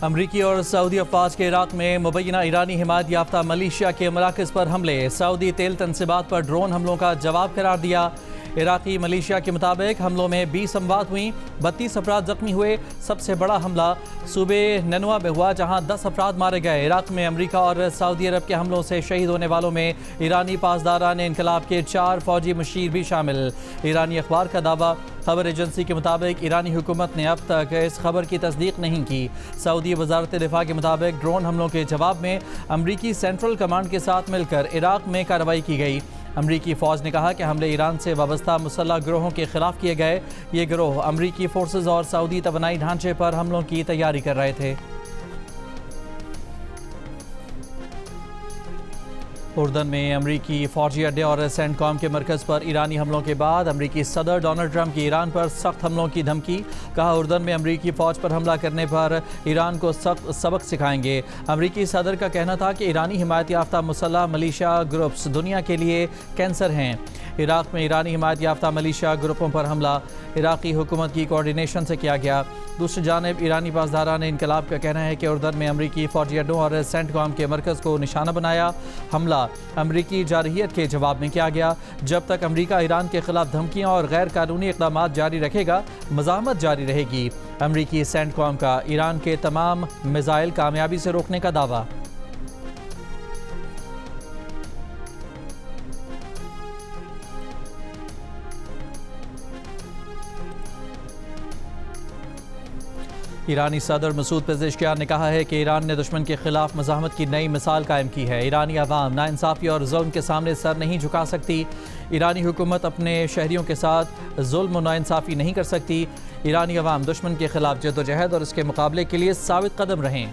अमरीकी और सऊदी अफवाज के इराक में मुबैना ईरानी हिमायत याफ्ता मलेशिया के मराकज़ पर हमले। सऊदी तेल तनसीबात पर ड्रोन हमलों का जवाब करार दिया। इराकी मलेशिया के मुताबिक हमलों में 20 अमवात हुई, 32 अफराद जख्मी हुए। सबसे बड़ा हमला सूबे नैनवा में हुआ, जहां 10 अफराद मारे गए। इराक में अमरीका और सऊदी अरब के हमलों से शहीद होने वालों में ईरानी पासदारान इनकलाब के 4 फौजी मुशीर भी शामिल। ईरानी अखबार का दावा। खबर एजेंसी के मुताबिक ईरानी हुकूमत ने अब तक इस खबर की तस्दीक नहीं की। सऊदी वजारत दिफा के मुताबिक ड्रोन हमलों के जवाब में अमरीकी सेंट्रल कमांड के साथ मिलकर इराक में कार्रवाई की गई। अमरीकी फ़ौज ने कहा कि हमले ईरान से वाबस्ता मुसल्लह गिरोहों के खिलाफ किए गए। ये गिरोह अमरीकी फोर्सेज और सऊदी तवानाई ढांचे पर हमलों की तैयारी कर रहे थे। उर्दन में अमरीकी फौजी अड्डे और सेंटकॉम के मरकज़ पर ईरानी हमलों के बाद अमरीकी सदर डोनाल्ड ट्रंप की ईरान पर सख्त हमलों की धमकी। कहा, उर्दन में अमरीकी फ़ौज पर हमला करने पर ईरान को सख्त सबक सिखाएंगे। अमरीकी सदर का कहना था कि ईरानी हिमायत याफ्ता मुसल्लह मलेशिया ग्रुप्स दुनिया के लिए कैंसर हैं। इराक में ईरानी हिमायत याफ्ता मलेशिया ग्रुपों पर हमला इराक़ी हुकूमत की कोऑर्डिनेशन से किया गया। दूसरी जानिब ईरानी पासदारान इनकलाब का कहना है कि उर्दन में अमरीकी फ़ौजी अड्डों और सेंटकॉम के मरकज़ को निशाना बनाया। हमला अमरीकी जारहियत के जवाब में किया गया। जब तक अमरीका ईरान के खिलाफ धमकियाँ और गैर कानूनी इक़दाम जारी रखेगा, मज़ाहमत जारी रहेगी। अमरीकी सेंटकॉम का ईरान के तमाम मिसाइल कामयाबी से रोकने का दावा। ईरानी सदर मसूद पेज़ेश्कियान ने कहा है कि ईरान ने दुश्मन के खिलाफ मज़ाहमत की नई मिसाल कायम की है। ईरानी अवाम नाइंसाफ़ी और जुल्म के सामने सर नहीं झुका सकती। ईरानी हुकूमत अपने शहरियों के साथ जुल्म और नाइंसाफ़ी नहीं कर सकती। ईरानी अवाम दुश्मन के खिलाफ जद्दोजहद और इसके मुकाबले के लिए साबित कदम रहें।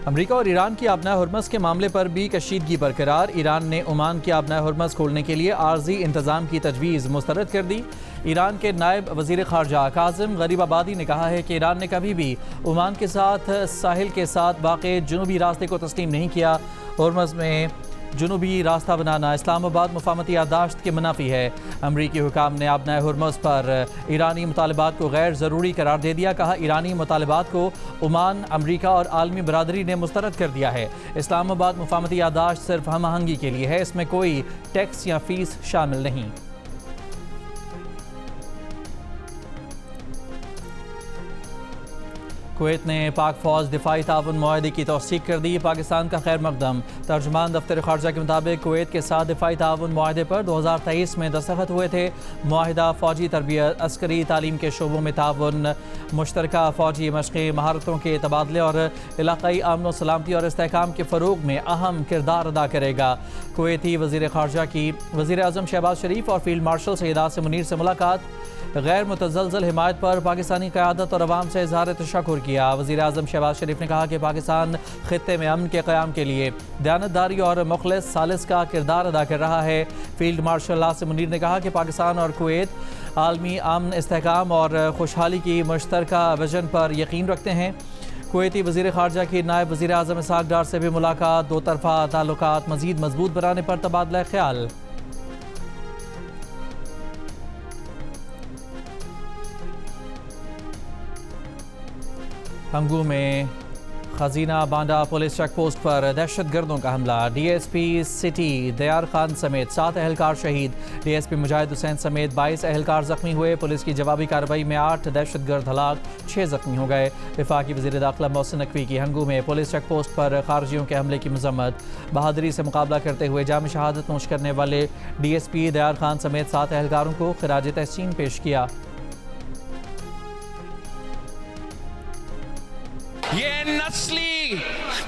अमरीका और ईरान की आबना हुर्मस के मामले पर भी कशीदगी बरकरार। ईरान ने ओमान की आबना हुर्मस खोलने के लिए आर्जी इंतजाम की तजवीज़ मुस्तरद कर दी। ईरान के नायब वज़ीर ख़ारजा कासिम गरीबाबादी ने कहा है कि ईरान ने कभी भी ओमान के साथ साहिल के साथ वाक़े जुनूबी रास्ते को तस्लीम नहीं किया। हुर्मस में जुनूबी रास्ता बनाना इस्लामाबाद मुफाहमती याददाश्त के मुनाफी है। अमरीकी हुकाम ने आबना हुर्मस पर ईरानी मुतालबात को गैर ज़रूरी करार दे दिया। कहा, ईरानी मुतालबात को ओमान, अमरीका और आलमी बरादरी ने मुस्तरद कर दिया है। इस्लामाबाद मुफाहमती याददाश्त सिर्फ हम आहंगी के लिए है, इसमें कोई टैक्स या फ़ीस शामिल नहीं। कुवैत ने पाक फ़ौज दिफाई ताउन मुआहदे की तौसीक कर दी। पाकिस्तान का खैर मकदम। तर्जुमान दफ्तर ख़ारजा के मुताबिक कुवैत के साथ दिफाई ताउन मुआहदे पर 2023 में दस्तखत हुए थे। मुआहदा फ़ौजी तरबियत, अस्करी तालीम के शोबों में ताउन, मुश्तरका फ़ौजी मशक़ें, महारतों के तबादले और इलाक़ाई अमन सलामती और इस्तेहकाम के फ़रोग़ में अहम किरदार अदा करेगा। कुवैती वज़ीर ख़ारजा की वज़ीर आज़म शहबाज शरीफ और फील्ड मार्शल सैयद आसिम मुनीर से मुलाकात। गैर मुतज़लज़ल हिमायत पर पाकिस्तानी क़यादत और अवाम से इज़हार तशक्कुर किया। वज़ीर आज़म शहबाज शरीफ ने कहा कि पाकिस्तान ख़ित्ते में अमन के क़याम के लिए दयानतदारी और मुख़लिस सालिस का किरदार अदा कर रहा है। फील्ड मार्शल आसिम मुनीर ने कहा कि पाकिस्तान और कुवैत आलमी अमन, इस्तेहकाम और खुशहाली की मुश्तरका विजन पर यकीन रखते हैं। कुवैती वज़ीर ख़ारजा की नायब वज़ीर आज़म इसहाक़ डार से भी मुलाकात। दो तरफ़ा ताल्लुकात मज़ीद मजबूत बनाने पर तबादला ख्याल। हंगू में खजीना बांडा पुलिस चेक पोस्ट पर दहशत गर्दों का हमला। DSP सिटी दयार खान समेत 7 अहलकार शहीद। DSP मुजाहिद हुसैन समेत 22 अहलकार जख्मी हुए। पुलिस की जवाबी कार्रवाई में 8 दहशत गर्द हलाक, 6 जख्मी हो गए। वफाकी वज़ीर दाखिला मोहसिन नकवी की हंगू में पुलिस चेक पोस्ट पर खारजियों के हमले की मजम्मत। बहादुरी से मुकाबला करते हुए जाम शहादत नोश करने वाले DSP दयार खान समेत 7 अहलकारों को खिराज तहसीन पेश किया। ये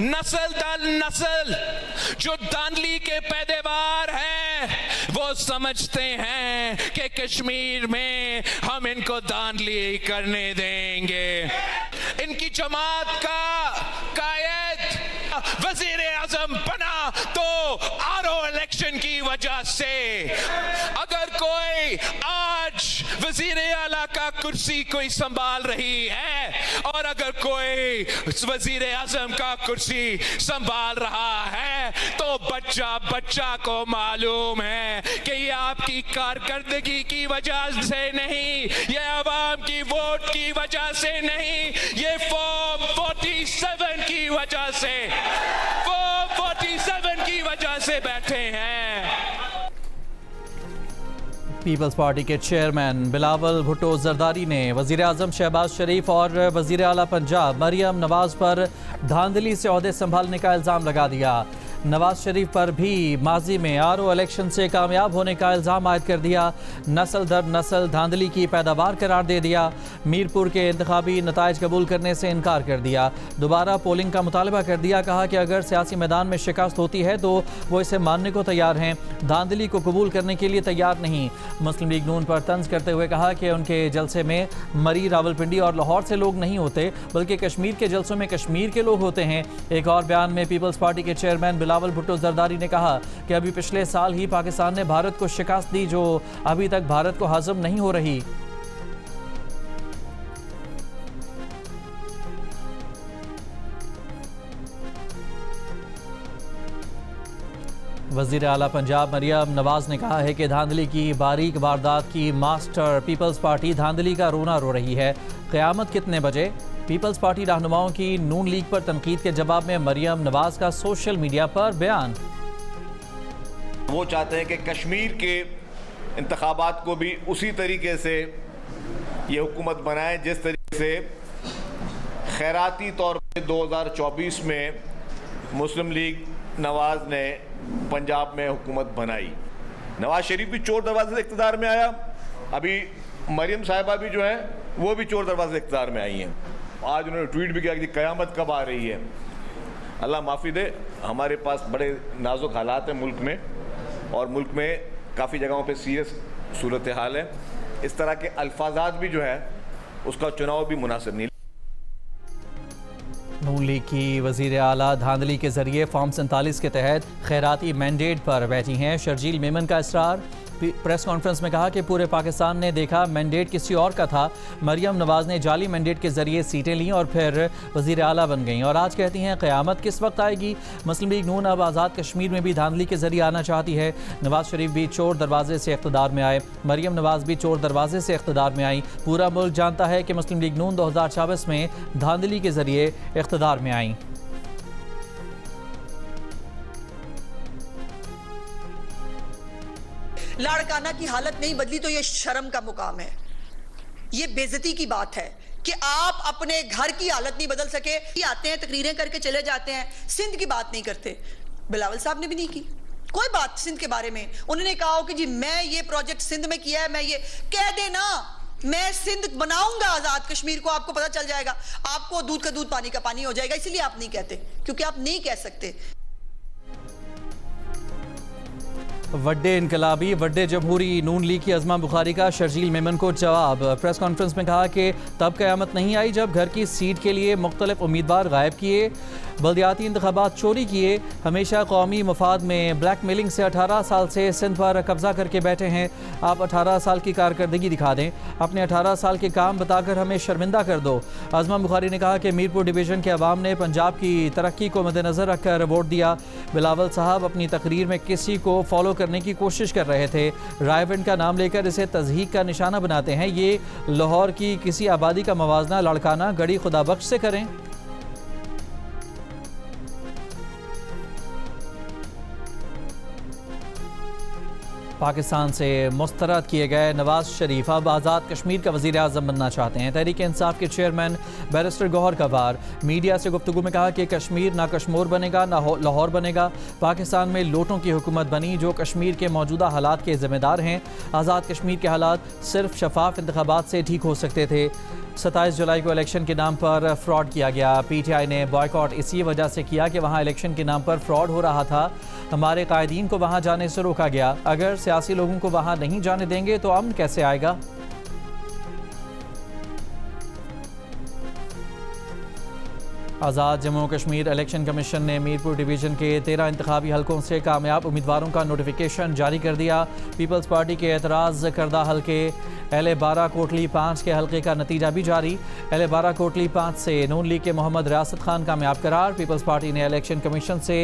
नस्ल दर नस्ल जो दांडली के पैदेवार हैं, वो समझते हैं कि कश्मीर में हम इनको दांडली करने देंगे। इनकी जमात का कायद वजीर आजम बना तो RO इलेक्शन की वजह से। अगर कोई आज वजीर आला का कुर्सी कोई संभाल रही है और अगर कोई वजीर आजम का कुर्सी संभाल रहा है तो बच्चा बच्चा को मालूम है कि ये आपकी कारकर्दगी की वजह से नहीं, ये आवाम की वोट की वजह से नहीं, ये फॉर्म 47 की वजह से, फॉर्म 47 की वजह से बैठे हैं। पीपल्स पार्टी के चेयरमैन बिलावल भुट्टो जरदारी ने वज़ीर आज़म शहबाज शरीफ और वज़ीर आला पंजाब मरियम नवाज़ पर धांधली से ओहदे संभालने का इल्ज़ाम लगा दिया। नवाज शरीफ पर भी माजी में आरओ इलेक्शन से कामयाब होने का इल्ज़ाम आयद कर दिया। नस्ल दर नस्ल धांधली की पैदावार करार दे दिया। मीरपुर के इंतखाबी नताइज कबूल करने से इनकार कर दिया। दोबारा पोलिंग का मुतालबा कर दिया। कहा कि अगर सियासी मैदान में शिकस्त होती है तो वो इसे मानने को तैयार हैं, धांधली को कबूल करने के लिए तैयार नहीं। मुस्लिम लीग नून पर तंज करते हुए कहा कि उनके जलसे में मरी, रावलपिंडी और लाहौर से लोग नहीं होते, बल्कि कश्मीर के जलसों में कश्मीर के लोग होते हैं। एक और बयान में पीपल्स पार्टी के चेयरमैन बिलावल भुट्टो जरदारी ने कहा कि अभी पिछले साल ही पाकिस्तान ने भारत को शिकस्त दी जो अभी तक भारत को हजम नहीं हो रही। वज़ीर आला पंजाब मरियम नवाज ने कहा है कि धांधली की बारीक वारदात की मास्टर पीपल्स पार्टी धांधली का रोना रो रही है। क़यामत कितने बजे? पीपल्स पार्टी रहनुमाओं की नून लीग पर तनकीद के जवाब में मरियम नवाज का सोशल मीडिया पर बयान। वो चाहते हैं कि कश्मीर के इंतखाबात को भी उसी तरीके से ये हुकूमत बनाए जिस तरीके से खैराती तौर पर 2024 में मुस्लिम लीग नवाज ने पंजाब में हुकूमत बनाई। नवाज शरीफ भी चोर दरवाजे से इक़्तिदार में आया, अभी मरियम साहिबा भी जो है वो भी चोर दरवाजे से इक़्तिदार में आई हैं। आज उन्होंने ट्वीट भी किया कि क़यामत कब आ रही है। अल्लाह माफ़ी दे, हमारे पास बड़े नाजुक हालात हैं मुल्क में, और मुल्क में काफ़ी जगहों पे सीरियस सूरत हाल है। इस तरह के अल्फाजात भी जो है उसका चुनाव भी मुनासिब नहीं। नून लीग की वज़ीर आला धांधली के जरिए फॉर्म 47 के तहत खैराती मैंडेट पर बैठी हैं। शर्जील मेमन का इसरार। प्रेस कॉन्फ्रेंस में कहा कि पूरे पाकिस्तान ने देखा मैंडेट किसी और का था। मरियम नवाज ने जाली मैंडेट के जरिए सीटें लीं और फिर वज़ीर आला बन गईं, और आज कहती हैं क़यामत किस वक्त आएगी। मुस्लिम लीग नून अब आज़ाद कश्मीर में भी धांधली के जरिए आना चाहती है। नवाज शरीफ भी चोर दरवाजे से इक़्तिदार में आए, मरियम नवाज भी चोर दरवाजे से इक़्तिदार में आई। पूरा मुल्क जानता है कि मुस्लिम लीग नून 2024 में धांधली के जरिए इक़्तिदार में आई। लाड़काना की हालत नहीं बदली तो ये शर्म का मुकाम है, ये बेइज्जती की बात है कि आप अपने घर की हालत नहीं बदल सके। आते हैं तकरीरें करके चले जाते हैं, सिंध की बात नहीं करते। बिलावल साहब ने भी नहीं की कोई बात सिंध के बारे में। उन्होंने कहा हो कि जी मैं ये प्रोजेक्ट सिंध में किया है, मैं ये कह देना मैं सिंध बनाऊंगा आजाद कश्मीर को, आपको पता चल जाएगा, आपको दूध का दूध पानी का पानी हो जाएगा। इसलिए आप नहीं कहते, क्योंकि आप नहीं कह सकते। वड्डे इनकलाबी वड्डे जमहूरी नून लीग की अज़मा बुखारी का शर्जील मेमन को जवाब। प्रेस कॉन्फ्रेंस में कहा कि तब क़यामत नहीं आई जब घर की सीट के लिए मुख्तलिफ उम्मीदवार गायब किए, बल्दियाती इंतखाबात चोरी किए, हमेशा कौमी मफाद में ब्लैक मेलिंग से 18 साल से सिंध पर कब्जा करके बैठे हैं। आप 18 साल की कारकर्दगी दिखा दें, अपने 18 साल के काम बताकर हमें शर्मिंदा कर दो। अज़मा बुखारी ने कहा कि मीरपुर डिवीज़न के अवाम ने पंजाब की तरक्की को मद्देनज़र रखकर वोट दिया। बिलावल साहब अपनी तकरीर में किसी को फॉलो करने की कोशिश कर रहे थे, रायविंड का नाम लेकर इसे तज़हीक का निशाना बनाते हैं। ये लाहौर की किसी आबादी का मवाजना लड़काना गड़ी खुदा बख्श से करें। पाकिस्तान से मुस्तरद किए गए नवाज शरीफ अब आज़ाद कश्मीर का वज़ीर आज़म बनना चाहते हैं। तहरीक इंसाफ के चेयरमैन बैरिस्टर गौहर कबार मीडिया से गुफ्तगू में कहा कि कश्मीर ना कश्मीर बनेगा ना लाहौर बनेगा। पाकिस्तान में लोटों की हुकूमत बनी जो कश्मीर के मौजूदा हालात के ज़िम्मेदार हैं। आज़ाद कश्मीर के हालात सिर्फ शफाफ इंतखाबात से ठीक हो सकते थे। 27 जुलाई को इलेक्शन के नाम पर फ्रॉड किया गया। PTI ने बॉयकॉट इसी वजह से किया कि वहाँ इलेक्शन के नाम पर फ्रॉड हो रहा था। हमारे कायदीन को वहाँ जाने से रोका गया। अगर सियासी लोगों को वहाँ नहीं जाने देंगे तो अमन कैसे आएगा। आज़ाद जम्मू कश्मीर इलेक्शन कमीशन ने मीरपुर डिवीज़न के 13 इंतखाबी हलकों से कामयाब उम्मीदवारों का नोटिफिकेशन जारी कर दिया। पीपल्स पार्टी के एतराज़ करदा हलके LA-12 कोटली 5 के हलके का नतीजा भी जारी। LA-12 कोटली 5 से नून लीग के मोहम्मद रियासत खान कामयाब करार। पीपल्स पार्टी ने इलेक्शन कमीशन से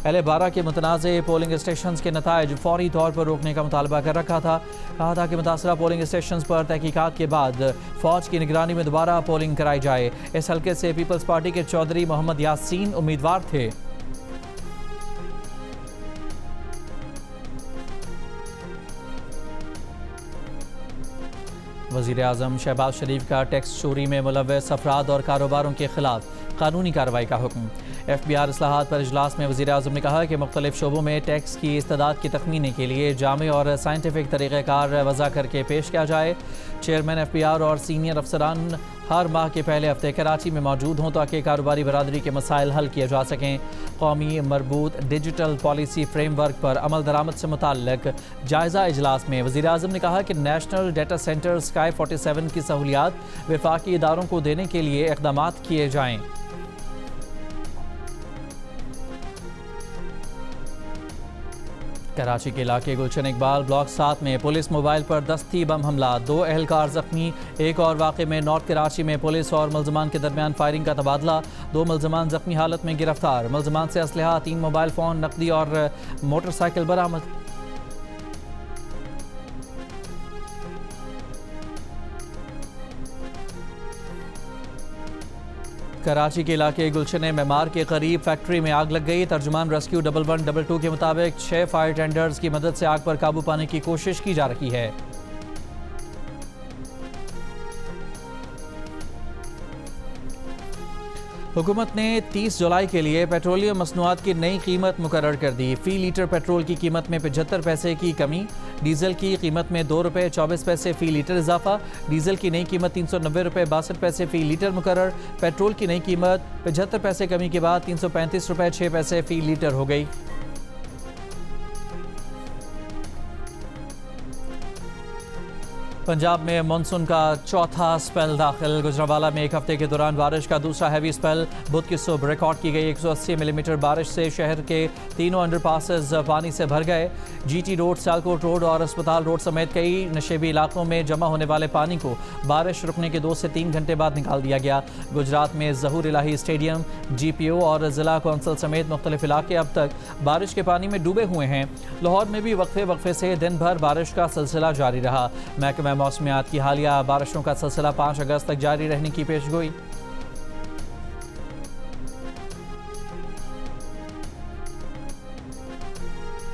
L12 के मुतनाज़ पोलिंग स्टेशन के नताइज फौरी तौर पर रोकने का मुतालबा कर रखा था। कहा था कि मुतासरा पोलिंग स्टेशन पर तहकीकात के बाद फौज की निगरानी में दोबारा पोलिंग कराई जाए। इस हल्के से पीपल्स पार्टी के चौधरी मोहम्मद यासीन उम्मीदवार थे। वज़ीर आज़म शहबाज शरीफ का टैक्स चोरी में मुलव्वस अफराद और कारोबारों के खिलाफ कानूनी कार्रवाई का हुक्म। FBR इस्लाहात पर इजलास में वज़ीर आज़म ने कहा कि मुख्तलिफ शोबों में टैक्स की इस्तेदाद की तखमीने के लिए जामे और साइंटिफिक तरीक़ाकार वज़ा करके पेश किया जाए। चेयरमैन FBR और सीनियर अफसरान हर माह के पहले हफ्ते कराची में मौजूद हों ताकि कारोबारी बरादरी के मसाइल हल किए जा सकें। कौमी मरबूत डिजिटल पॉलिसी फ्रेमवर्क पर अमल दरामद से मुताल्लिक जायज़ा इजलास में वज़ीर आज़म ने कहा कि नेशनल डेटा सेंटर स्काई 47 की सहूलियात वफाकी इदारों को देने के लिए इक़दाम किए जाएँ। कराची के इलाके गुलशन इकबाल ब्लॉक 7 में पुलिस मोबाइल पर दस्ती बम हमला, 2 अहलकार जख्मी। एक और वाक़े में नॉर्थ कराची में पुलिस और मुलजमान के दरमियान फायरिंग का तबादला, 2 मुलजमान जख्मी हालत में गिरफ्तार। मुलजमान से असलहा, 3 मोबाइल फ़ोन, नकदी और मोटरसाइकिल बरामद। कराची के इलाके गुलशन मेमार के करीब फैक्ट्री में आग लग गई। तर्जुमान रेस्क्यू 1112 के मुताबिक 6 फायर टेंडर्स की मदद से आग पर काबू पाने की कोशिश की जा रही है। हुकूमत ने 30 जुलाई के लिए पेट्रोलियम मसनूआत की नई कीमत मुकर्रर कर दी। फ़ी लीटर पेट्रोल की कीमत में 75 पैसे की कमी, डीजल की कीमत में 2 रुपये 24 पैसे फ़ी लीटर इजाफा। डीजल की नई कीमत 390 रुपये 62 पैसे फ़ी लीटर मुकर्रर। पेट्रोल की नई कीमत 75 पैसे कमी के बाद 335 रुपये 6 पैसे फ़ी लीटर हो गई। पंजाब में मानसून का चौथा स्पेल दाखिल। गुजरांवाला में एक हफ्ते के दौरान बारिश का दूसरा हैवी स्पेल बुध की सुबह रिकॉर्ड की गई। 180 मिलीमीटर बारिश से शहर के तीनों अंडरपासेस पानी से भर गए। GT रोड, सियालकोट रोड और अस्पताल रोड समेत कई नशेबी इलाकों में जमा होने वाले पानी को बारिश रुकने के 2 से 3 घंटे बाद निकाल दिया गया। गुजरात में ज़हूर इलाही स्टेडियम, GPO और ज़िला कौंसिल समेत मुख्तलिफ इलाके अब तक बारिश के पानी में डूबे हुए हैं। लाहौर में भी वक्फे से दिन भर बारिश का सिलसिला जारी रहा। महकमा मौसमियात की हालिया बारिशों का सिलसिला 5 अगस्त तक जारी रहने की पेशगोई।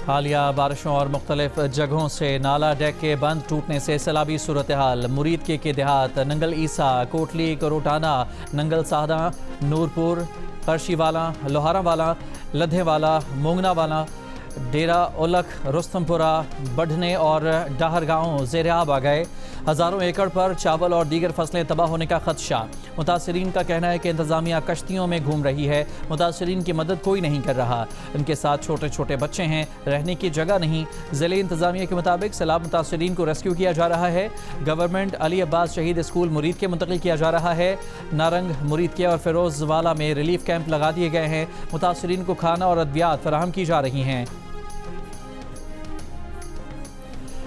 हालिया बारिशों और मुख्तलिफ जगहों से नाला डेक के बंद टूटने से सैलाबी सूरत हाल। मुरीद के देहात, नंगल ईसा, कोटली, करोटाना, नंगल साहदा, नूरपुर, करशीवाला, लोहारावाला, लधेवाला, मोंगनावाला, डेरा उलख, रुस्तमपुरा, बढ़ने और डाहर गाँव ज़ेर-ए-आब आ गए। हज़ारों एकड़ पर चावल और दीगर फसलें तबाह होने का खदशा। मुतासरीन का कहना है कि इंतज़ामिया कश्तियों में घूम रही है, मुतासरीन की मदद कोई नहीं कर रहा। इनके साथ छोटे छोटे बच्चे हैं, रहने की जगह नहीं। ज़िले इंतज़ामिया के मुताबिक सैलाब मुतासरीन को रेस्क्यू किया जा रहा है। गवर्नमेंट अली अब्बास शहीद स्कूल मुरीद के मुंतकिल किया जा रहा है। नारंग, मुरीद के और फिरोजवाला में रिलीफ कैंप लगा दिए गए हैं। मुतासरीन को खाना और अद्वियात फराहम की जा रही हैं।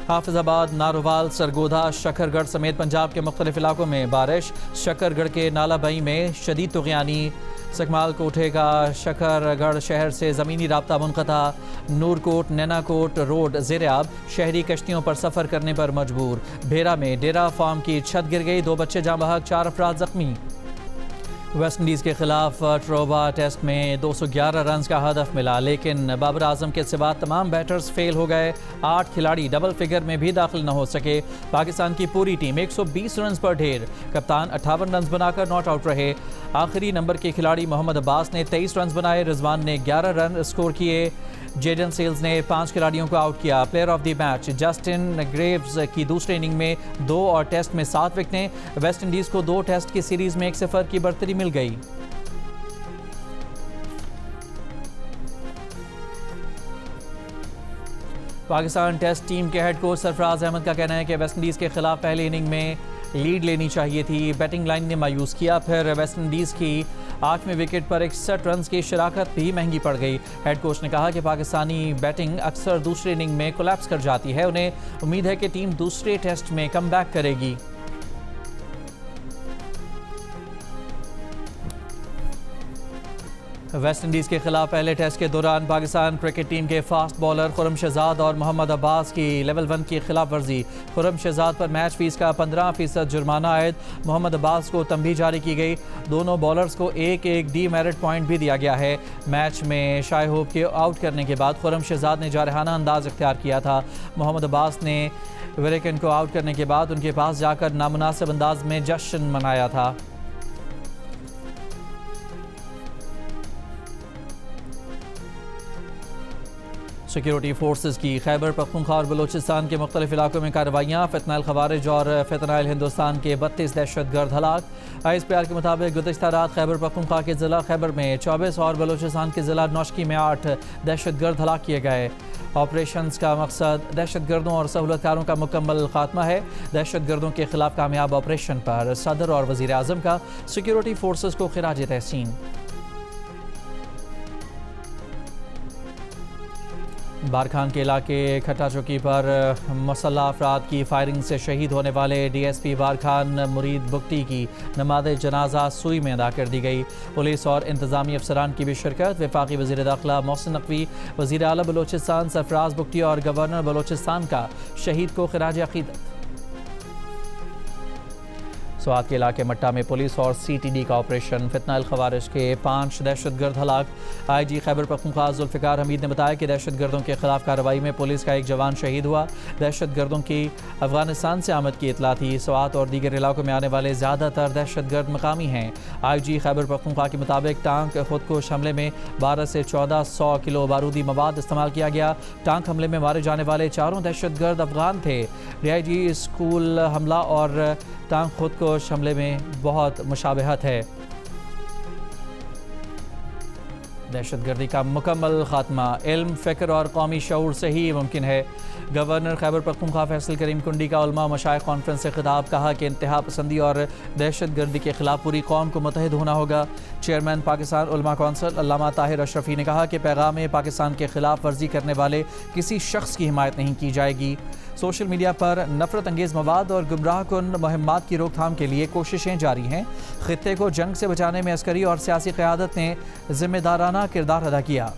हाफिजाबाद, नारोवाल, सरगोधा, शकरगढ़ समेत पंजाब के मुख्तलिफ इलाकों में बारिश। शकरगढ़ के नालाबई में शदीद तुग़यानी। सकमाल कोठे का शकरगढ़ शहर से ज़मीनी राब्ता मुनक़ता। नूरकोट नैनाकोट रोड ज़ेर-ए-आब, शहरी कश्तियों पर सफ़र करने पर मजबूर। भेरा में डेरा फार्म की छत गिर गई, 2 बच्चे जाँ बहक, 4 अफराद ज़ख्मी। वेस्ट इंडीज़ के खिलाफ ट्रोबा टेस्ट में 211 रन का हदफ मिला, लेकिन बाबर आजम के सिवा तमाम बैटर्स फेल हो गए। 8 खिलाड़ी डबल फिगर में भी दाखिल न हो सके। पाकिस्तान की पूरी टीम 120 रन पर ढेर। कप्तान 58 रन बनाकर नॉट आउट रहे। आखिरी नंबर के खिलाड़ी मोहम्मद अब्बास ने 23 रन बनाए। रिजवान ने 11 रन स्कोर किए। जेडन सेल्स ने 5 खिलाड़ियों को आउट किया। Player of the match Justin Graves की दूसरी इनिंग में 2 और टेस्ट में 7 विकेटें। वेस्ट इंडीज़ को 2 टेस्ट की सीरीज में 1-0 की बढ़तरी मिल गई। पाकिस्तान टेस्ट टीम के हेड कोच सरफराज अहमद का कहना है कि वेस्ट इंडीज़ के खिलाफ पहली इनिंग में लीड लेनी चाहिए थी। बैटिंग लाइन ने मायूस किया, फिर वेस्ट इंडीज़ की 8वें विकेट पर 61 रन की शराकत भी महंगी पड़ गई। हेड कोच ने कहा कि पाकिस्तानी बैटिंग अक्सर दूसरी इनिंग में कोलैप्स कर जाती है। उन्हें उम्मीद है कि टीम दूसरे टेस्ट में कमबैक करेगी। वेस्ट इंडीज़ के खिलाफ पहले टेस्ट के दौरान पाकिस्तान क्रिकेट टीम के फास्ट बॉलर खुर्रम शहजाद और मोहम्मद अब्बास की लेवल 1 की खिलाफ वर्जी। खुर्रम शहजाद पर मैच फीस का 15% जुर्माना आयद, मोहम्मद अब्बास को तंबीह जारी की गई। दोनों बॉलर्स को एक एक डीमेरिट पॉइंट भी दिया गया है। मैच में शाय होप के आउट करने के बाद खुर्रम शहजाद ने जारहाना अंदाज इख्तियार किया था। मोहम्मद अब्बास ने विरेकन को आउट करने के बाद उनके पास जाकर नामुनासिब अंदाज में जश्न मनाया था। सिक्योरिटी फोर्सेस की खैबर पख्तूनख्वा और बलूचिस्तान के मुख्तलिफ इलाकों में कार्रवाइयाँ। फितनाइल खवारिज और फितनाइल हिंदुस्तान के 32 दहशतगर्द हलाक। ISPR के मुताबिक गुज़िश्ता रात खैबर पख्तूनख्वा के ज़िला खैबर में 24 और बलूचिस्तान के ज़िला नौशकी में 8 दहशतगर्द हलाक किए गए। ऑपरेशंस का मकसद दहशतगर्दों और सहूलतकारों का मुकम्मल खात्मा है। दहशतगर्दों के खिलाफ कामयाब ऑपरेशन पर सदर और वज़ीर आज़म का सिक्योरिटी फोर्सेस को खिराज तहसीन। बारखान के इलाके खट्टा चौकी पर मुसल्लह अफराद की फायरिंग से शहीद होने वाले DSP बारखान मुरीद बुगटी की नमाज जनाजा सुई में अदा कर दी गई। पुलिस और इंतजामी अफसरान की भी शिरकत। वफाकी वज़ीर दाखिला मोहसिन नकवी, वज़ीर आला बलूचिस्तान सरफराज बुगटी और गवर्नर बलूचिस्तान का शहीद को खिराज अक़ीदत। स्वात के इलाके मट्टा में पुलिस और CTD का ऑपरेशन। फितनाइल खवारिज के 5 दहशतगर्द हलाक। IG खैबर पख्तूनख्वा जुल्फ़िकार हमीद ने बताया कि दहशतगर्दों के खिलाफ कार्रवाई में पुलिस का एक जवान शहीद हुआ। दहशतगर्दों की अफगानिस्तान से आमद की इतला थी। स्वात और दीगर इलाकों में आने वाले ज़्यादातर दहशतगर्द मकामी हैं। IG खैबर पख्तूनख्वा के मुताबिक टांक खुदकुश हमले में 12 से 1400 किलो बारूदी मवाद इस्तेमाल किया गया। टांक हमले में मारे जाने वाले 4 दहशतगर्द अफगान थे। DIG स्कूल हमला और टांक खुदकुश हमले में बहुत मुशाबहत है। दहशतगर्दी का मुकम्मल खात्मा इल्म, फ़िक्र और कौमी शऊर से ही मुमकिन है। गवर्नर खैबर पख्तूनख्वा फैसल करीम कुंडी का उलमा मशाइख कॉन्फ्रेंस से खिताब। कहा कि इंतहा पसंदी और दहशतगर्दी के खिलाफ पूरी कौम को मुत्तहिद होना होगा। चेयरमैन पाकिस्तान उलमा कौंसिल अल्लामा ताहिर अशरफी ने कहा कि पैगाम पाकिस्तान के खिलाफ वर्जी करने वाले किसी शख्स की हिमायत नहीं की जाएगी। सोशल मीडिया पर नफरत अंगेज़ मवाद और गुमराह कुन मुहिम्मात की रोकथाम के लिए कोशिशें जारी हैं। खित्ते को जंग से बचाने में अस्करी और सियासी क़यादत ने जिम्मेदाराना किरदार अदा किया।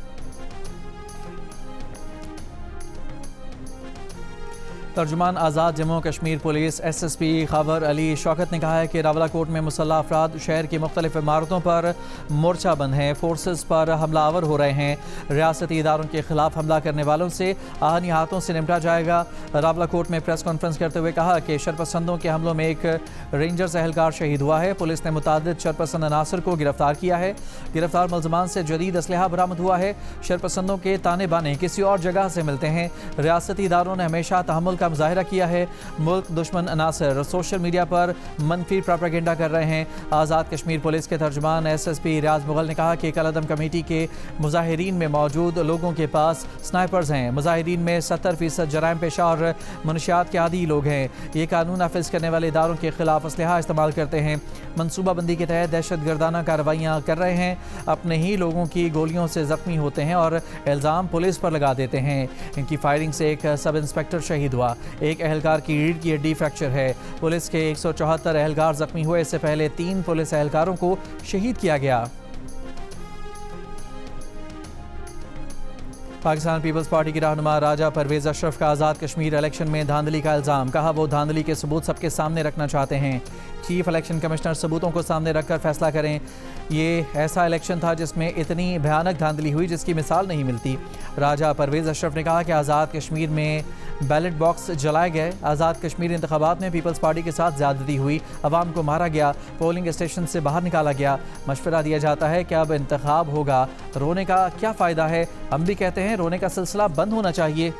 तर्जुमान आज़ाद जम्मू कश्मीर पुलिस SSP खबर अली शौकत ने कहा है कि रावलाकोट में मुसल्लह अफराद शहर की मुख्तलिफ इमारतों पर मोर्चा बंद हैं। फोर्सेस पर हमलावर हो रहे हैं। रियासती इदारों के खिलाफ हमला करने वालों से आहनी हाथों से निपटा जाएगा। रावलाकोट में प्रेस कॉन्फ्रेंस करते हुए कहा कि शरपसंदों के हमलों में एक रेंजर्स एहलकार शहीद हुआ है। पुलिस ने मुतादिद शरपसंद अनासर को गिरफ्तार किया है। गिरफ्तार मुलजमान से जदीद असलहा बरामद हुआ है। शरपसंदों के ताने बाने किसी और जगह से मिलते हैं। रियासती इदारों ने हमेशा तहम्मुल का मुजाहिरा किया है। मुल्क दुश्मन अनासर सोशल मीडिया पर मनफी प्रोपेगेंडा कर रहे हैं। आज़ाद कश्मीर पुलिस के तर्जुमान SSP रियाज मुगल ने कहा कि कलअदम कमेटी के मुजाहिरीन में मौजूद लोगों के पास स्नाइपर्स हैं। मुजाहिरीन में 70% जराइम पेशा और मनशियात के आदी लोग हैं। ये कानून नाफिज करने वाले इदारों के खिलाफ असलहा इस्तेमाल करते हैं। मनसूबाबंदी के तहत दहशत गर्दाना कार्रवाइयाँ कर रहे हैं। अपने ही लोगों की गोलियों से जख्मी होते हैं और इल्ज़ाम पुलिस पर लगा देते हैं। इनकी फायरिंग से एक सब इंस्पेक्टर शहीद हुआ। एक एहलकार की रीढ़ की हड्डी फ्रैक्चर है। पुलिस के 174 एहलकार जख्मी हुए। इससे पहले 3 पुलिस एहलकारों को शहीद किया गया। पाकिस्तान पीपल्स पार्टी की रहनुमा राजा परवेज़ अशरफ का आज़ाद कश्मीर इलेक्शन में धांधली का इल्ज़ाम। कहा वो धांधली के सबूत सबके सामने रखना चाहते हैं। चीफ इलेक्शन कमिश्नर सबूतों को सामने रखकर फैसला करें। ये ऐसा इलेक्शन था जिसमें इतनी भयानक धांधली हुई जिसकी मिसाल नहीं मिलती। राजा परवेज़ अशरफ ने कहा कि आज़ाद कश्मीर में बैलेट बॉक्स जलाए गए। आज़ाद कश्मीर इंतखाबात में पीपल्स पार्टी के साथ ज़्यादती हुई। अवाम को मारा गया। पोलिंग स्टेशन से बाहर निकाला गया। मशवरा दिया जाता है कि अब इंतखाब होगा। रोने का क्या फ़ायदा है? हम भी कहते हैं रोने का सिलसिला बंद होना चाहिए।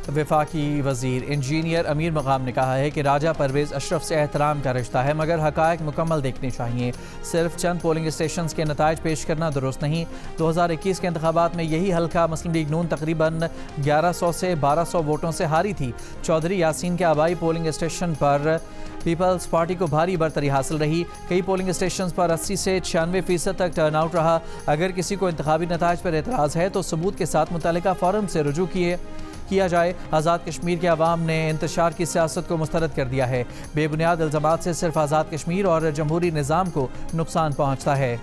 वफाकी वज़ीर इंजीनियर अमीर मकाम ने कहा है कि राजा परवेज़ अशरफ से एहतराम का रिश्ता है, मगर हक़ाइक़ मुकम्मल देखने चाहिए। सिर्फ चंद पोलिंग स्टेशन के नताइज पेश करना दुरुस्त नहीं। 2021 के इंतखाबात में यही हल्का मुस्लिम लीग नून तकरीबन 1100 से 1200 वोटों से हारी थी। चौधरी यासीन के आबाई पोलिंग स्टेशन पर पीपल्स पार्टी को भारी बरतरी हासिल रही। कई पोलिंग स्टेशन पर 80 से 96% तक टर्नआउट रहा। अगर किसी को इंतखाबी नताइज पर एतराज़ है तो सबूत के साथ मुतल्लिका फोरम से रुजू किए। किया जाए। आज़ाद कश्मीर के अवाम ने इंतशार की सियासत को मुस्तरद कर दिया है। बेबुनियाद इल्ज़ामात से सिर्फ आज़ाद कश्मीर और जमहूरी निज़ाम को नुकसान पहुँचता है।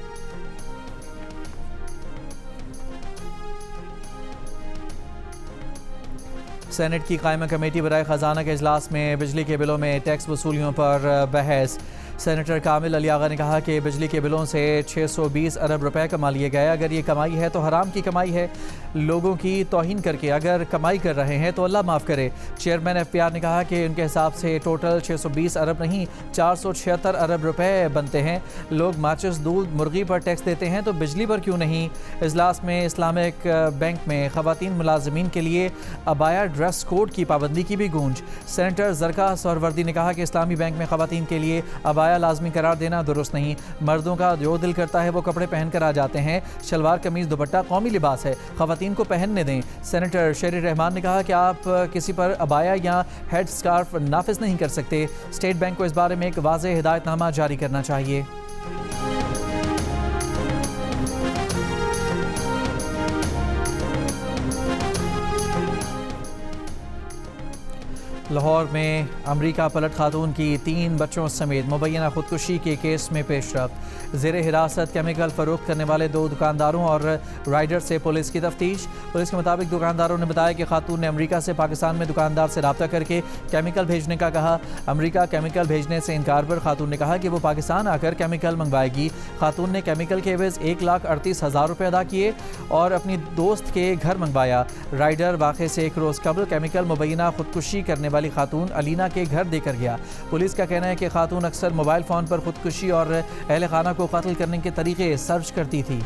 सेनेट की कायमा कमेटी बराए ख़जाना के इजलास में बिजली के बिलों में टैक्स वसूलियों पर बहस। सेनेटर कामिल अली आगा ने कहा कि बिजली के बिलों से 620 अरब रुपए कमा लिए गए। अगर ये कमाई है तो हराम की कमाई है। लोगों की तौहीन करके अगर कमाई कर रहे हैं तो अल्लाह माफ़ करे। चेयरमैन FPR ने कहा कि उनके हिसाब से टोटल 620 अरब नहीं 476 अरब रुपए बनते हैं। लोग माचिस, दूध, मुर्गी पर टैक्स देते हैं तो बिजली पर क्यों नहीं। इजलास में इस्लामिक बैंक में ख़वातीन मुलाजमीन के लिए अबाया ड्रेस कोड की पाबंदी की भी गूंज। सेनेटर जरका सरवर्दी ने कहा कि इस्लामी बैंक में ख़वातीन के लिए अबाया लाजमी करार देना दुरुस्त नहीं। मर्दों का जो दिल करता है वो कपड़े पहन कर आ जाते हैं। शलवार, कमीज, दुपट्टा कौमी लिबास है, ख़वातीन को पहनने दें। सेनेटर शेर रहमान ने कहा कि आप किसी पर अबाया या हेड स्कार्फ नाफिज नहीं कर सकते। स्टेट बैंक को इस बारे में एक वाज़ेह हिदायतनामा जारी करना चाहिए। लाहौर में अमरीका पलट खातून की 3 बच्चों समेत मुबैना खुदकुशी के केस में पेशरफ। ज़ेरे हिरासत केमिकल फरोख्त करने वाले 2 दुकानदारों और राइडर से पुलिस की तफ्तीश। पुलिस के मुताबिक दुकानदारों ने बताया कि खातून ने अमरीका से पाकिस्तान में दुकानदार से रब्ता करके केमिकल भेजने का कहा। अमरीका केमिकल भेजने से इनकार पर खातून ने कहा कि वो पाकिस्तान आकर केमिकल मंगवाएगी। खातून ने केमिकल के एवज 1,38,000 रुपये अदा किए और अपनी दोस्त के घर मंगवाया। राइडर वाक़े से 1 रोज़ कबल केमिकल मुबैना खुदकुशी करने वाली खातून अलीना के घर देकर गया। पुलिस का कहना है कि खातून अक्सर मोबाइल फ़ोन पर खुदकुशी और अहले खाना को कत्ल करने के तरीके सर्च करती थी।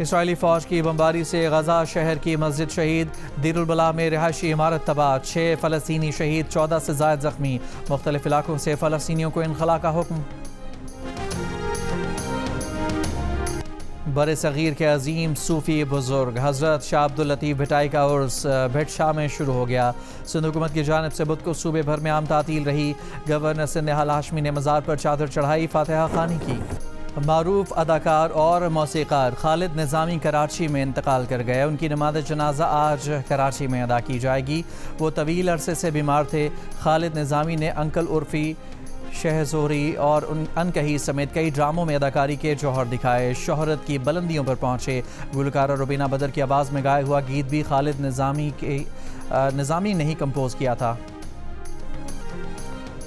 इसराइली फ़ौज की बमबारी से गजा शहर की मस्जिद शहीद। दीरुल बला में रिहायशी इमारत तबाह, 6 फ़लस्तीनी शहीद, 14 से ज़ायद ज़ख्मी। मुख्तलिफ इलाकों से फ़लस्तीनियों को इनखला का हुक्म। बरे सग़ीर के अजीम सूफ़ी बुज़ुर्ग हज़रत शाह अब्दुल लतीफ़ भिटाई का उर्स भिट शाह में शुरू हो गया। सिंध हुकूमत की जानिब से बुध को सूबे भर में आम तातील रही। गवर्नर सिंध निहाल हाशमी ने मज़ार पर चादर चढ़ाई, फातिहा ख़ानी की। मारूफ अदाकार और मौसीक़ार खालिद निज़ामी कराची में इंतकाल कर गए। उनकी नमाज़ जनाजा आज कराची में अदा की जाएगी। वो तवील अरसे से बीमार थे। खालिद निज़ामी ने अंकल उर्फ़ी, शहज़ोरी और अनकही समेत कई ड्रामों में अदाकारी के जौहर दिखाए। शोहरत की बुलंदियों पर पहुँचे। गुलकारा रुबीना बदर की आवाज़ में गाया हुआ गीत भी खालिद निज़ामी ने ही कंपोज किया था।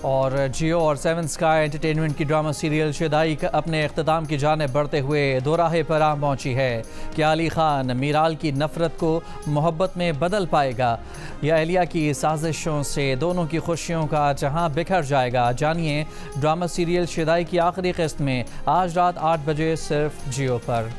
और जियो और 7 स्काई एंटरटेनमेंट की ड्रामा सीरियल शिदाई अपने इख्तिताम की जानिब बढ़ते हुए दोराहे पर आ पहुँची है। क्या अली खान मीराल की नफ़रत को मोहब्बत में बदल पाएगा या एलिया की साजिशों से दोनों की खुशियों का जहां बिखर जाएगा। जानिए ड्रामा सीरियल शिदाई की आखिरी किस्त में आज रात 8 बजे सिर्फ जियो पर।